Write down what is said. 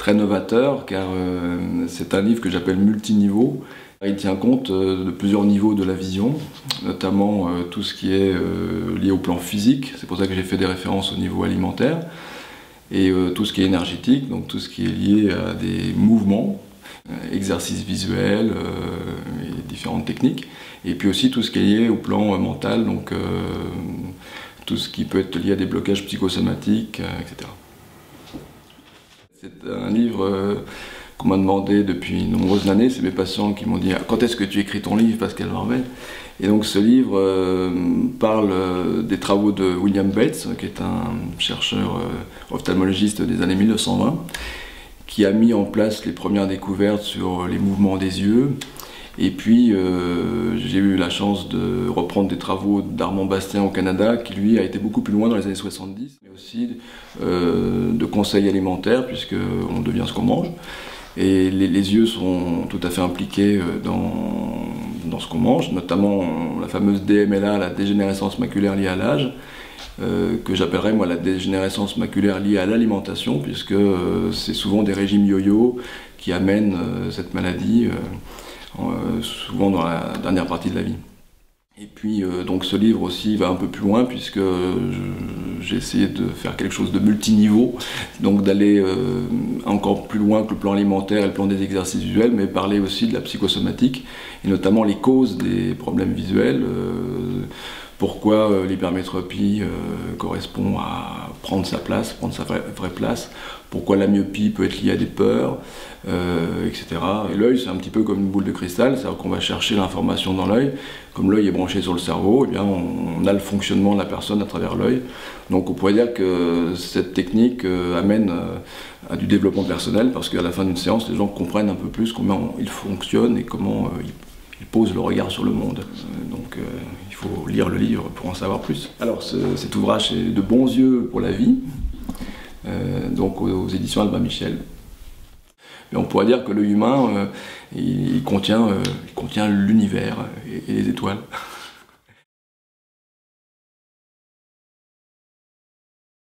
très novateur car c'est un livre que j'appelle multiniveau. Il tient compte de plusieurs niveaux de la vision, notamment tout ce qui est lié au plan physique, c'est pour ça que j'ai fait des références au niveau alimentaire, et tout ce qui est énergétique, donc tout ce qui est lié à des mouvements, exercices visuels et différentes techniques, et puis aussi tout ce qui est lié au plan mental, donc tout ce qui peut être lié à des blocages psychosomatiques, etc. C'est un livre qu'on m'a demandé depuis de nombreuses années, c'est mes patients qui m'ont dit « Quand est-ce que tu écris ton livre Pascal Marvel ?» Et donc ce livre parle des travaux de William Bates, qui est un chercheur ophtalmologiste des années 1920, qui a mis en place les premières découvertes sur les mouvements des yeux. Et puis j'ai eu la chance de reprendre des travaux d'Armand Bastien au Canada, qui lui a été beaucoup plus loin dans les années 70, mais aussi de conseils alimentaires, puisqu'on devient ce qu'on mange. Et les yeux sont tout à fait impliqués dans ce qu'on mange, notamment la fameuse DMLA, la dégénérescence maculaire liée à l'âge, que j'appellerais moi la dégénérescence maculaire liée à l'alimentation, puisque c'est souvent des régimes yo-yo qui amènent cette maladie, souvent dans la dernière partie de la vie. Et puis donc ce livre aussi va un peu plus loin, puisque j'ai essayé de faire quelque chose de multiniveau, donc d'aller encore plus loin que le plan alimentaire et le plan des exercices visuels, mais parler aussi de la psychosomatique, et notamment les causes des problèmes visuels, pourquoi l'hypermétropie correspond à prendre sa place, prendre sa vraie place, pourquoi la myopie peut être liée à des peurs, etc. Et l'œil, c'est un petit peu comme une boule de cristal, c'est-à-dire qu'on va chercher l'information dans l'œil. Comme l'œil est branché sur le cerveau, eh bien on a le fonctionnement de la personne à travers l'œil. Donc on pourrait dire que cette technique amène à du développement personnel, parce qu'à la fin d'une séance, les gens comprennent un peu plus comment ils fonctionnent et comment ils posent le regard sur le monde. Donc il faut lire le livre pour en savoir plus. Alors cet ouvrage, c'est De bons yeux pour la vie, donc aux éditions Albin Michel. Mais on pourrait dire que l'œil humain, il contient l'univers et les étoiles.